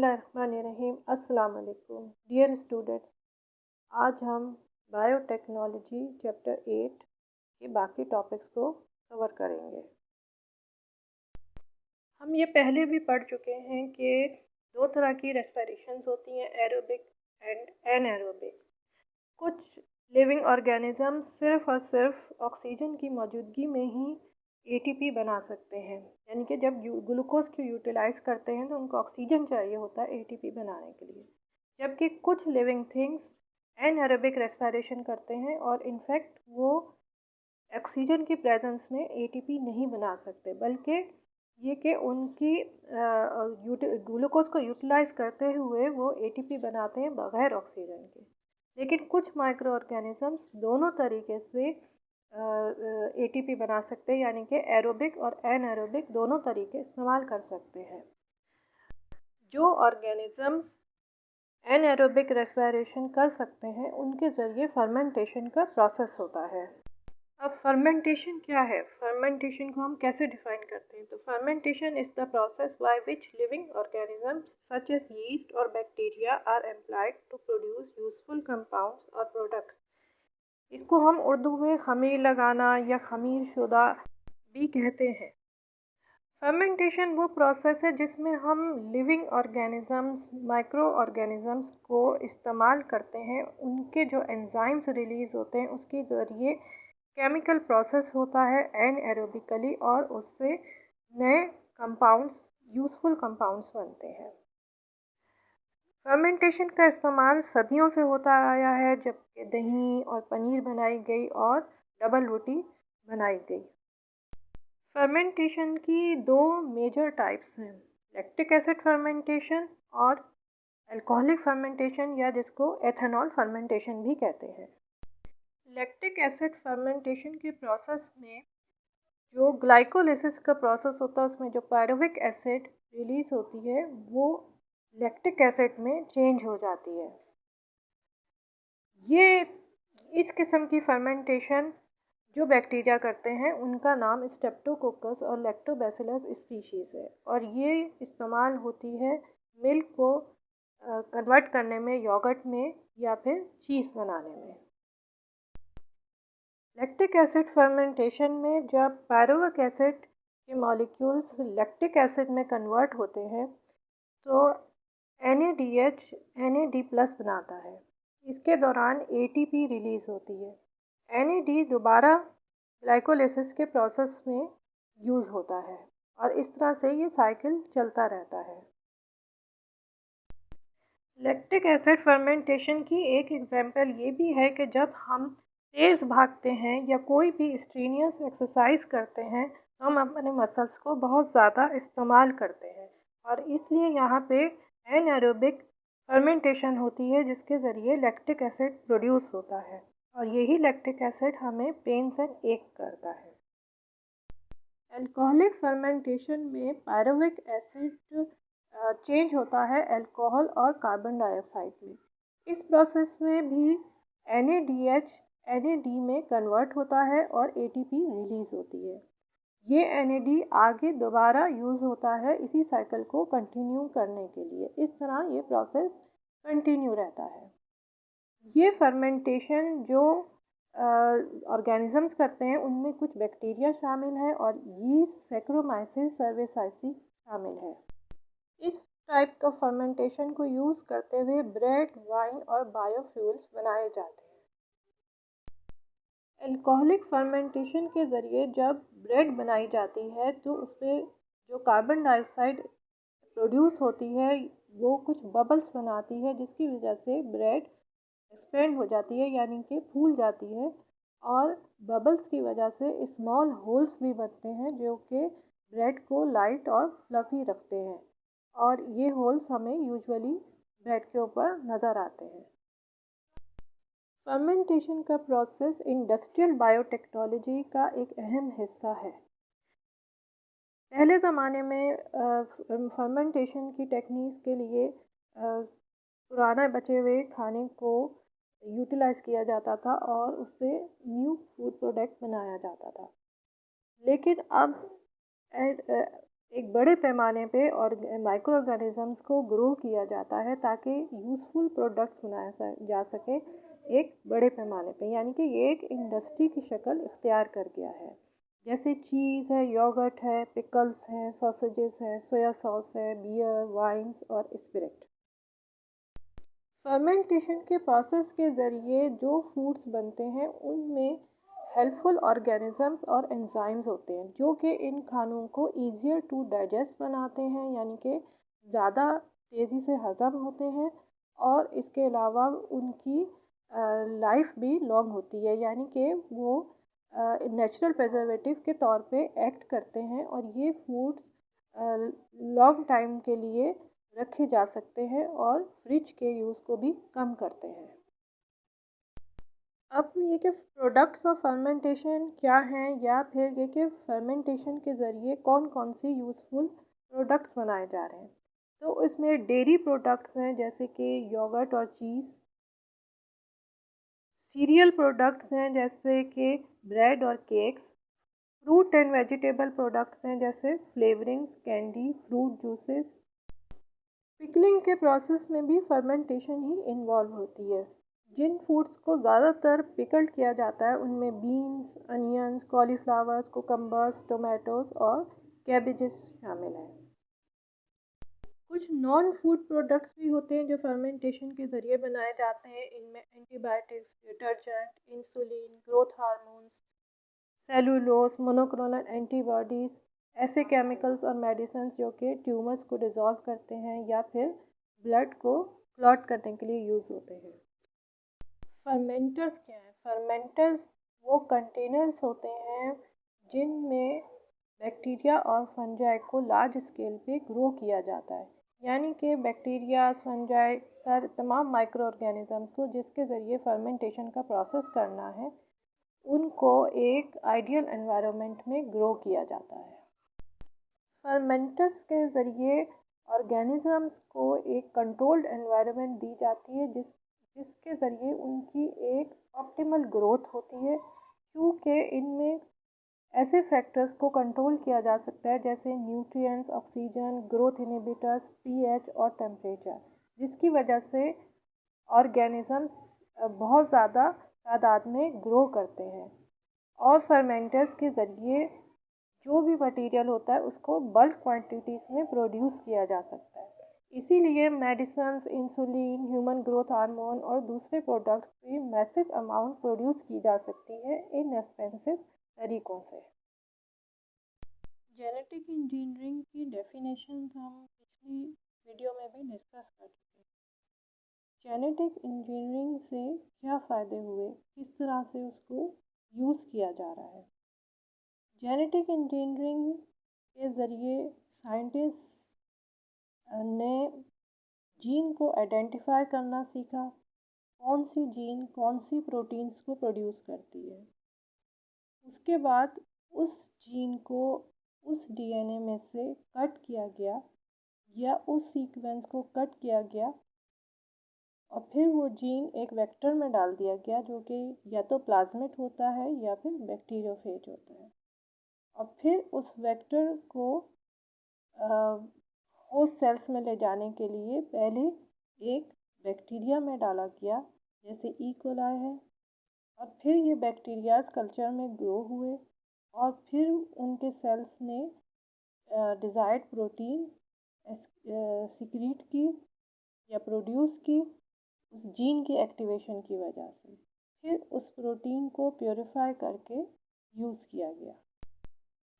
बिस्मिल्लाहिर्रहमानिर्रहीम। अस्सलाम वालेकुम डियर स्टूडेंट्स। आज हम बायोटेक्नोलॉजी चैप्टर 8 के बाकी टॉपिक्स को कवर करेंगे। हम ये पहले भी पढ़ चुके हैं कि दो तरह की रेस्पिरेशंस होती हैं, एरोबिक एंड एनएरोबिक। कुछ लिविंग ऑर्गेनिज्म सिर्फ और सिर्फ ऑक्सीजन की मौजूदगी में ही एटीपी बना सकते हैं, यानी कि जब ग्लूकोज को यूटिलाइज करते हैं तो उनको ऑक्सीजन चाहिए होता है एटीपी बनाने के लिए। जबकि कुछ लिविंग थिंग्स एनएरोबिक रेस्पिरेशन करते हैं और इनफैक्ट वो ऑक्सीजन की प्रेजेंस में एटीपी नहीं बना सकते, बल्कि ये कि उनकी ग्लूकोज को यूटिलाइज करते हुए वो एटीपी बनाते हैं बगैर ऑक्सीजन के। लेकिन कुछ माइक्रो ऑर्गेनिजम्स दोनों तरीके से एटीपी बना सकते हैं, यानी कि एरोबिक और एनएरोबिक दोनों तरीके इस्तेमाल कर सकते हैं। जो ऑर्गेनिजम्स एनएरोबिक रेस्पिरेशन कर सकते हैं उनके ज़रिए फर्मेंटेशन का प्रोसेस होता है। अब फर्मेंटेशन क्या है, फर्मेंटेशन को हम कैसे डिफाइन करते हैं? तो fermentation is the process by which living organisms such as yeast और bacteria are employed to produce useful compounds और प्रोडक्ट्स। इसको हम उर्दू में खमीर लगाना या खमीर शुदा भी कहते हैं। फर्मेंटेशन वो प्रोसेस है जिसमें हम लिविंग ऑर्गेनिजम्स, माइक्रो ऑर्गेनिजम्स को इस्तेमाल करते हैं। उनके जो एंजाइम्स रिलीज़ होते हैं उसके ज़रिए केमिकल प्रोसेस होता है एनएरोबिकली, और उससे नए कंपाउंड्स, यूज़फुल कंपाउंड्स बनते हैं। फर्मेंटेशन का इस्तेमाल सदियों से होता आया है, जबकि दही और पनीर बनाई गई और डबल रोटी बनाई गई। फर्मेंटेशन की दो मेजर टाइप्स हैं, लैक्टिक एसिड फर्मेंटेशन और अल्कोहलिक फर्मेंटेशन, या जिसको एथेनॉल फर्मेंटेशन भी कहते हैं। लैक्टिक एसिड फर्मेंटेशन के प्रोसेस में जो ग्लाइकोलिसिस का प्रोसेस होता है उसमें जो पायरुविक एसिड रिलीज़ होती है वो लैक्टिक एसिड में चेंज हो जाती है। ये इस किस्म की फर्मेंटेशन जो बैक्टीरिया करते हैं उनका नाम स्ट्रेप्टोकोकस और लैक्टोबैसिलस स्पीशीज़ है, और ये इस्तेमाल होती है मिल्क को कन्वर्ट करने में, योगर्ट में या फिर चीज़ बनाने में। लैक्टिक एसिड फर्मेंटेशन में जब पायरुविक एसिड के मॉलिक्यूल्स लैक्टिक एसिड में कन्वर्ट होते हैं तो NADH NAD+ बनाता है। इसके दौरान ATP रिलीज़ होती है। NAD दोबारा ग्लाइकोलिसिस के प्रोसेस में यूज़ होता है और इस तरह से ये साइकिल चलता रहता है। लैक्टिक एसिड फर्मेंटेशन की एक एग्जांपल ये भी है कि जब हम तेज़ भागते हैं या कोई भी स्ट्रीनियस एक्सरसाइज करते हैं तो हम अपने मसल्स को बहुत ज़्यादा इस्तेमाल करते हैं, और इसलिए यहाँ पे एनएरोबिक फर्मेंटेशन होती है जिसके ज़रिए लैक्टिक एसिड प्रोड्यूस होता है, और यही लैक्टिक एसिड हमें पेन्स एंड एक करता है। अल्कोहलिक फर्मेंटेशन में पायरुविक एसिड चेंज होता है अल्कोहल और कार्बन डाइऑक्साइड में। इस प्रोसेस में भी NADH NAD में कन्वर्ट होता है और ATP रिलीज़ होती है। ये NAD आगे दोबारा यूज़ होता है इसी साइकिल को कंटिन्यू करने के लिए। इस तरह ये प्रोसेस कंटिन्यू रहता है। ये फर्मेंटेशन जो ऑर्गेनिजम्स करते हैं उनमें कुछ बैक्टीरिया शामिल है और यीस्ट, सैक्रोमाइसिस सर्वेसाइसी शामिल है। इस टाइप का फर्मेंटेशन को यूज़ करते हुए ब्रेड, वाइन और बायोफ्यूल्स बनाए जाते हैं। अल्कोहलिक फर्मेंटेशन के ज़रिए जब ब्रेड बनाई जाती है तो उसमें जो कार्बन डाइऑक्साइड प्रोड्यूस होती है वो कुछ बबल्स बनाती है, जिसकी वजह से ब्रेड एक्सपेंड हो जाती है, यानी कि फूल जाती है, और बबल्स की वजह से स्मॉल होल्स भी बनते हैं जो कि ब्रेड को लाइट और फ्लफी रखते हैं, और ये होल्स हमें यूजुअली ब्रेड के ऊपर नज़र आते हैं। फर्मेंटेशन का प्रोसेस इंडस्ट्रियल बायोटेक्नोलॉजी का एक अहम हिस्सा है। पहले ज़माने में फर्मेंटेशन की टेक्निक्स के लिए पुराना बचे हुए खाने को यूटिलाइज़ किया जाता था और उससे न्यू फूड प्रोडक्ट बनाया जाता था। लेकिन अब एक बड़े पैमाने पे और माइक्रो ऑर्गेनिजम्स को ग्रो किया जाता है ताकि यूज़फुल प्रोडक्ट्स बनाया जा सके एक बड़े पैमाने पे, यानी कि ये एक इंडस्ट्री की शक्ल इख्तियार कर गया है। जैसे चीज़ है, योगर्ट है, पिकल्स हैं, सॉसेजेस हैं, सोया सॉस है, बियर, वाइन्स और स्पिरिट। फर्मेंटेशन के प्रोसेस के ज़रिए जो फूड्स बनते हैं उनमें हेल्पफुल ऑर्गेनिजम्स और एंजाइम्स होते हैं जो कि इन खानों को ईजियर टू डाइजेस्ट बनाते हैं, यानी कि ज़्यादा तेज़ी से हज़म होते हैं। और इसके अलावा उनकी लाइफ भी लॉन्ग होती है, यानी कि वो नेचुरल प्रिजर्वेटिव के तौर पे एक्ट करते हैं और ये फूड्स लॉन्ग टाइम के लिए रखे जा सकते हैं और फ्रिज के यूज़ को भी कम करते हैं। अब ये कि प्रोडक्ट्स ऑफ फर्मेंटेशन क्या हैं, या फिर ये कि फर्मेंटेशन के ज़रिए कौन कौन सी यूज़फुल प्रोडक्ट्स बनाए जा रहे हैं। तो इसमें डेयरी प्रोडक्ट्स हैं जैसे कि योगर्ट और चीज़, सीरियल प्रोडक्ट्स हैं जैसे कि ब्रेड और cakes, fruit and vegetable products हैं जैसे flavourings, candy, fruit juices. Pickling के प्रोसेस में भी फर्मेंटेशन ही इन्वॉल्व होती है। जिन फूड्स को ज़्यादातर पिकल्ड किया जाता है उनमें बीन्स, अनियंस, कॉलीफ्लावर्स, कुकम्बर्स, टोमेटोज और कैबेजेस शामिल हैं। कुछ नॉन फूड प्रोडक्ट्स भी होते हैं जो फर्मेंटेशन के ज़रिए बनाए जाते हैं। इनमें antibiotics, detergent, insulin, growth hormones, cellulose, monoclonal antibodies, ऐसे केमिकल्स और मेडिसिन जो कि ट्यूमर्स को डिज़ोल्व करते हैं या फिर ब्लड को क्लॉट करने के लिए यूज़ होते हैं। फर्मेंटर्स क्या है? फर्मेंटर्स वो कंटेनर्स होते हैं जिनमें बैक्टीरिया और फंजाई को लार्ज स्केल पे ग्रो किया जाता है, यानी कि बैक्टीरिया, फंजाई, सारे तमाम माइक्रो ऑर्गेनिजम्स को जिसके ज़रिए फर्मेंटेशन का प्रोसेस करना है उनको एक आइडियल एनवायरनमेंट में ग्रो किया जाता है। फर्मेंटर्स के ज़रिए ऑर्गेनिजम्स को एक कंट्रोल्ड एनवायरनमेंट दी जाती है जिसके ज़रिए उनकी एक ऑप्टिमल ग्रोथ होती है, क्योंकि इनमें ऐसे फैक्टर्स को कंट्रोल किया जा सकता है जैसे nutrients, oxygen, growth inhibitors, pH और टेम्परेचर, जिसकी वजह से ऑर्गेनिजम्स बहुत ज़्यादा तादाद में ग्रो करते हैं। और फर्मेंटर्स के ज़रिए जो भी मटेरियल होता है उसको बल्क क्वांटिटीज़ में प्रोड्यूस किया जा सकता है। इसीलिए medicines, insulin, human growth hormone और दूसरे प्रोडक्ट्स भी मैसिव अमाउंट प्रोड्यूस की जा सकती है इनएक्सपेंसिव तरीक़ों से। जेनेटिक इंजीनियरिंग की डेफिनेशन हम पिछली वीडियो में भी डिस्कस कर चुके हैं। जेनेटिक इंजीनियरिंग से क्या फ़ायदे हुए, किस तरह से उसको यूज़ किया जा रहा है। जेनेटिक इंजीनियरिंग के ज़रिए साइंटिस्ट ने जीन को आइडेंटिफाई करना सीखा, कौन सी जीन कौन सी प्रोटीन्स को प्रोड्यूस करती है। उसके बाद उस जीन को उस डीएनए में से कट किया गया या उस सीक्वेंस को कट किया गया और फिर वो जीन एक वेक्टर में डाल दिया गया जो कि या तो प्लाज्मिड होता है या फिर बैक्टीरियोफेज होता है। और फिर उस वेक्टर को होस्ट सेल्स में ले जाने के लिए पहले एक बैक्टीरिया में डाला गया जैसे ई कोलाई है, और फिर ये बैक्टीरियाज कल्चर में ग्रो हुए और फिर उनके सेल्स ने डिज़ायर्ड प्रोटीन सिक्रीट की या प्रोड्यूस की उस जीन की एक्टिवेशन की वजह से। फिर उस प्रोटीन को प्योरीफाई करके यूज़ किया गया।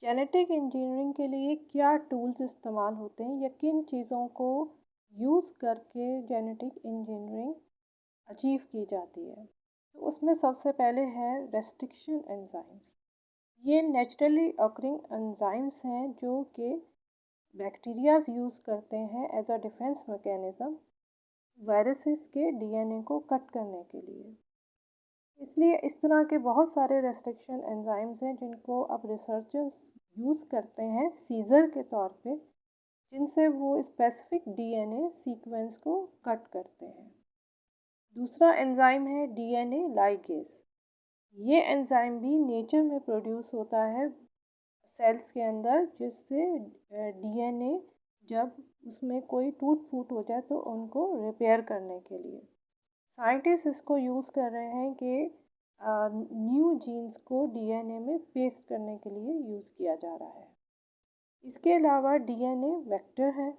जेनेटिक इंजीनियरिंग के लिए क्या टूल्स इस्तेमाल होते हैं या किन चीज़ों को यूज़ करके जेनेटिक इंजीनियरिंग अचीव की जाती है। तो उसमें सबसे पहले है रेस्ट्रिक्शन एंजाइम्स। ये नेचुरली ऑकरिंग एंजाइम्स हैं जो कि बैक्टीरियाज यूज़ करते हैं as a defence mechanism viruses के डीएनए को कट करने के लिए। इसलिए इस तरह के बहुत सारे रेस्ट्रिक्शन एंजाइम्स हैं जिनको अब रिसर्चर्स यूज़ करते हैं सीज़र के तौर पे, जिनसे वो स्पेसिफिक डीएनए सीक्वेंस को कट करते हैं। दूसरा एंजाइम है डीएनए लाइगेज। ये एंजाइम भी नेचर में प्रोड्यूस होता है सेल्स के अंदर, जिससे डीएनए जब उसमें कोई टूट फूट हो जाए तो उनको रिपेयर करने के लिए साइंटिस्ट इसको यूज़ कर रहे हैं कि न्यू जीन्स को डीएनए में पेस्ट करने के लिए यूज़ किया जा रहा है। इसके अलावा डीएनए वेक्टर है,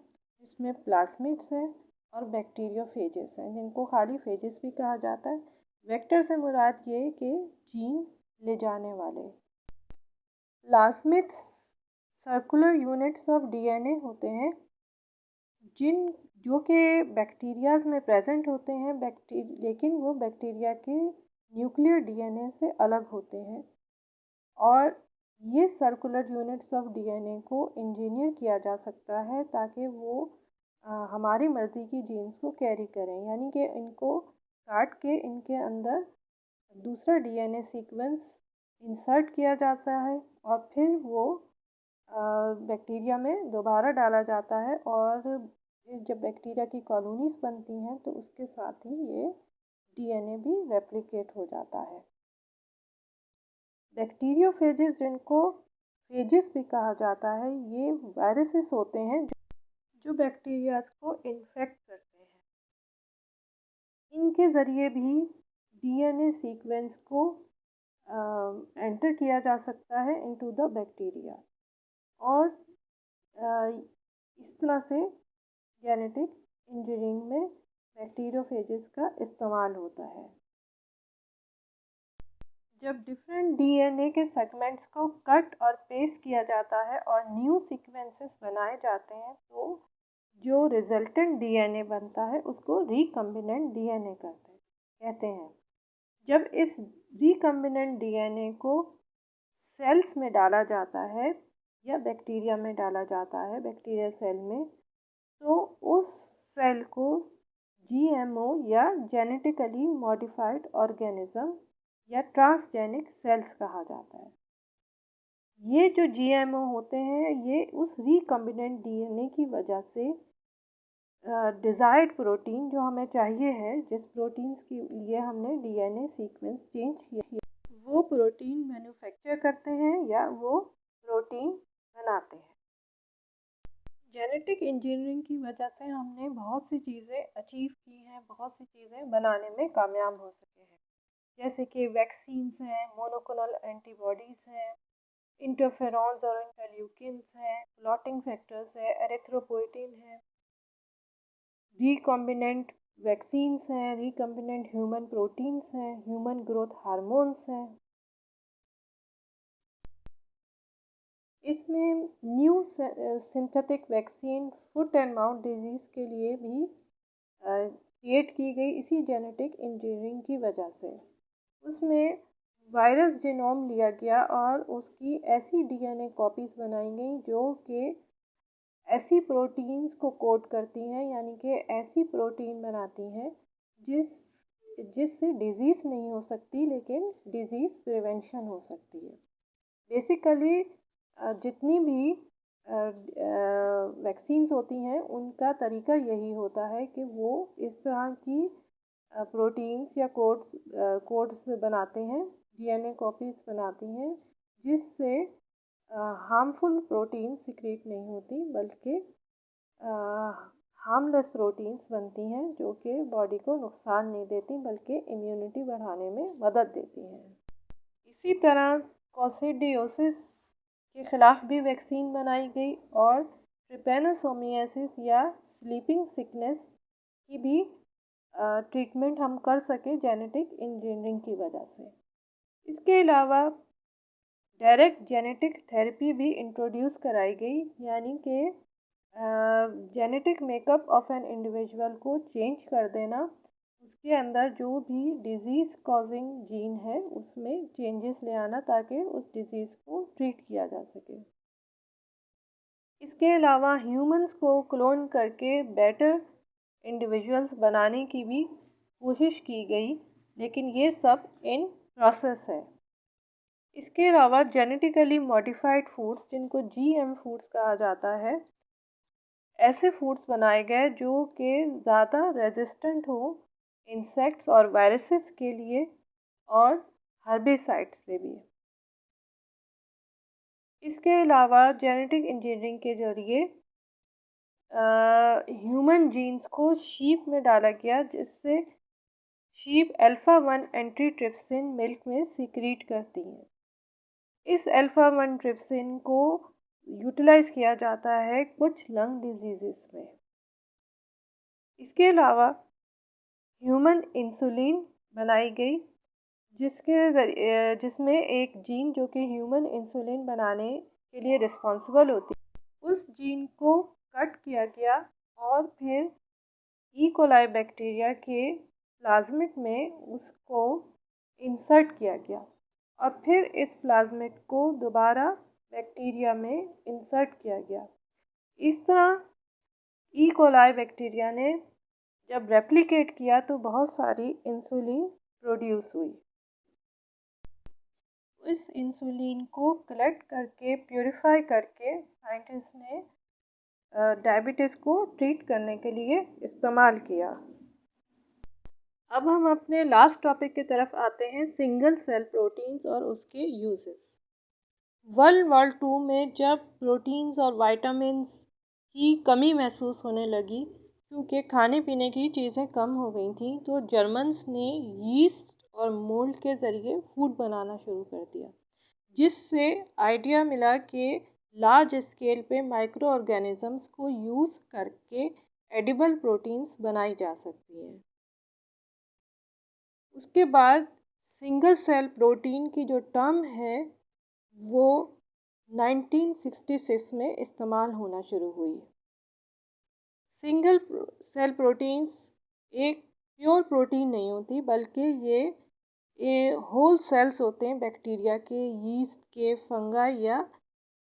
इसमें प्लाज्मिड्स हैं और बैक्टीरियोफेजेस हैं, जिनको खाली फेजेस भी कहा जाता है। वेक्टर से मुराद ये कि जीन ले जाने वाले। Plasmids circular units of DNA होते हैं जो कि बैक्टीरियाज में प्रेजेंट होते हैं, लेकिन वो बैक्टीरिया के न्यूक्लियर डीएनए से अलग होते हैं। और ये सर्कुलर यूनिट्स ऑफ डीएनए को इंजीनियर किया जा सकता है ताकि वो हमारी मर्ज़ी की जीन्स को कैरी करें, यानी कि इनको काट के इनके अंदर दूसरा डीएनए सीक्वेंस इंसर्ट किया जाता है और फिर वो बैक्टीरिया में दोबारा डाला जाता है। और जब बैक्टीरिया की कॉलोनीज बनती हैं तो उसके साथ ही ये डीएनए भी रेप्लिकेट हो जाता है। बैक्टीरियोफेजेस, जिनको फेजेस भी कहा जाता है, ये वायरसेस होते हैं जो बैक्टीरियाज को इन्फेक्ट करते हैं। इनके ज़रिए भी डीएनए सीक्वेंस को एंटर किया जा सकता है इनटू द बैक्टीरिया, और इस तरह से जेनेटिक इंजीनियरिंग में बैक्टीरियोफेजेस का इस्तेमाल होता है। जब डिफरेंट डीएनए के सेगमेंट्स को कट और पेस्ट किया जाता है और न्यू सीक्वेंसेस बनाए जाते हैं तो जो रिजल्टेंट डीएनए बनता है उसको रिकम्बिनेंट डीएनए कहते हैं। जब इस रिकम्बिनेंट डीएनए को सेल्स में डाला जाता है या बैक्टीरिया में डाला जाता है, बैक्टीरिया सेल में, तो उस सेल को जीएमओ या जेनेटिकली मॉडिफाइड ऑर्गेनिज्म या ट्रांसजेनिक सेल्स कहा जाता है। ये जो जीएमओ होते हैं ये उस रिकम्बिनेंट डीएनए की वजह से डिज़ायर्ड प्रोटीन जो हमें चाहिए है, जिस प्रोटीन्स के लिए हमने डीएनए सीक्वेंस चेंज किया, वो प्रोटीन मैन्युफैक्चर करते हैं या वो प्रोटीन बनाते हैं। जेनेटिक इंजीनियरिंग की वजह से हमने बहुत सी चीज़ें अचीव की हैं, बहुत सी चीज़ें बनाने में कामयाब हो सके हैं, जैसे कि वैक्सीन्स हैं, मोनोक्लोनल एंटीबॉडीज़ हैं, इंटरफेरॉन्स और इंटरल्यूकिन्स हैं, क्लॉटिंग फैक्टर्स है, एरिथ्रोपोइटिन है, रिकॉम्बिनेंट वैक्सीन्स हैं, रिकॉम्बिनेंट ह्यूमन प्रोटीन्स हैं, ह्यूमन ग्रोथ हार्मोन्स हैं। इसमें new synthetic vaccine foot and mouth disease के लिए भी क्रिएट की गई इसी जेनेटिक इंजीनियरिंग की वजह से। उसमें वायरस जीनोम लिया गया और उसकी ऐसी डीएनए कॉपीज़ बनाई गई जो कि ऐसी प्रोटीन्स को कोड करती हैं, यानी कि ऐसी प्रोटीन बनाती हैं जिससे डिज़ीज़ नहीं हो सकती लेकिन डिज़ीज़ प्रिवेंशन हो सकती है। बेसिकली जितनी भी वैक्सीन्स होती हैं उनका तरीका यही होता है कि वो इस तरह की प्रोटीन्स या कोड्स बनाते हैं, डीएनए कॉपीज़ बनाती हैं, जिससे हार्मफुल प्रोटीन सिक्रीट नहीं होती बल्कि हार्मलेस प्रोटीन्स बनती हैं जो कि बॉडी को नुकसान नहीं देती बल्कि इम्यूनिटी बढ़ाने में मदद देती हैं। इसी तरह कोक्सीडियोसिस के ख़िलाफ़ भी वैक्सीन बनाई गई और ट्रिपेनोसोमियासिस या स्लीपिंग सिकनेस की भी ट्रीटमेंट हम कर सके जेनेटिक इंजीनियरिंग की वजह से। इसके अलावा डायरेक्ट जेनेटिक थेरेपी भी इंट्रोड्यूस कराई गई, यानी कि genetic makeup of an individual को चेंज कर देना, उसके अंदर जो भी डिज़ीज़ कॉजिंग जीन है उसमें चेंजेस ले आना ताकि उस डिज़ीज़ को ट्रीट किया जा सके। इसके अलावा ह्यूमंस को क्लोन करके बेटर इंडिविजुअल्स बनाने की भी कोशिश की गई, लेकिन ये सब इन प्रोसेस है। इसके अलावा जेनेटिकली मॉडिफाइड फूड्स, जिनको जीएम फूड्स कहा जाता है, ऐसे फूड्स बनाए गए जो कि ज़्यादा रेजिस्टेंट हो इंसेक्ट्स और वायरसेस के लिए और हर्बिसाइड्स से भी। इसके अलावा जेनेटिक इंजीनियरिंग के ज़रिए ह्यूमन जीन्स को शीप में डाला गया, जिससे शीप अल्फ़ा 1 एंटीट्रिप्सिन मिल्क में सीक्रेट करती हैं। इस अल्फ़ा 1 ट्रिप्सिन को यूटिलाइज़ किया जाता है कुछ लंग डिजीज़ में। इसके अलावा ह्यूमन इंसुलिन बनाई गई, जिसमें एक जीन जो कि ह्यूमन इंसुलिन बनाने के लिए रिस्पॉन्सिबल होती है, उस जीन को कट किया गया और फिर ई कोलाई बैक्टीरिया के प्लाज्मिड में उसको इंसर्ट किया गया और फिर इस प्लाज्मिड को दोबारा बैक्टीरिया में इंसर्ट किया गया। इस तरह ई कोलाई बैक्टीरिया ने जब रेप्लिकेट किया तो बहुत सारी इंसुलिन प्रोड्यूस हुई। इस इंसुलिन को कलेक्ट करके प्यूरिफाई करके साइंटिस्ट ने डायबिटीज़ को ट्रीट करने के लिए इस्तेमाल किया। अब हम अपने लास्ट टॉपिक की तरफ आते हैं, सिंगल सेल प्रोटीन्स और उसके यूजेस। वर्ल्ड वॉर 2 में जब प्रोटीन्स और विटामिन्स की कमी महसूस होने लगी क्योंकि खाने पीने की चीज़ें कम हो गई थी, तो जर्मन्स ने यीस्ट और मोल्ड के ज़रिए फूड बनाना शुरू कर दिया, जिससे आइडिया मिला कि लार्ज स्केल पे माइक्रो ऑर्गेनिजम्स को यूज़ करके एडिबल प्रोटीन्स बनाई जा सकती हैं। उसके बाद सिंगल सेल प्रोटीन की जो टर्म है वो 1966 में इस्तेमाल होना शुरू हुई। सिंगल सेल प्रोटीन्स एक प्योर प्रोटीन नहीं होती, बल्कि ये होल सेल्स होते हैं बैक्टीरिया के, यीस्ट के, फंगाई या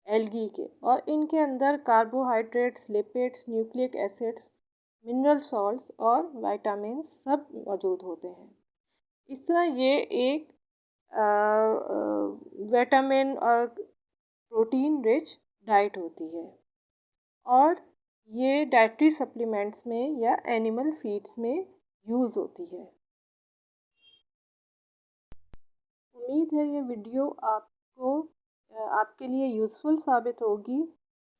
एल्गी के, और इनके अंदर carbohydrates, lipids, nucleic acids, mineral salts और विटामिन सब मौजूद होते हैं। इस तरह ये एक विटामिन और प्रोटीन रिच डाइट होती है और ये डाइटरी सप्लीमेंट्स में या एनिमल फीड्स में यूज़ होती है। उम्मीद है ये वीडियो आपके लिए यूज़फुल साबित होगी।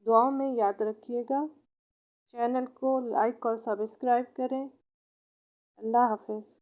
दुआओं में याद रखिएगा। चैनल को लाइक और सब्सक्राइब करें। अल्लाह हाफ़िज़।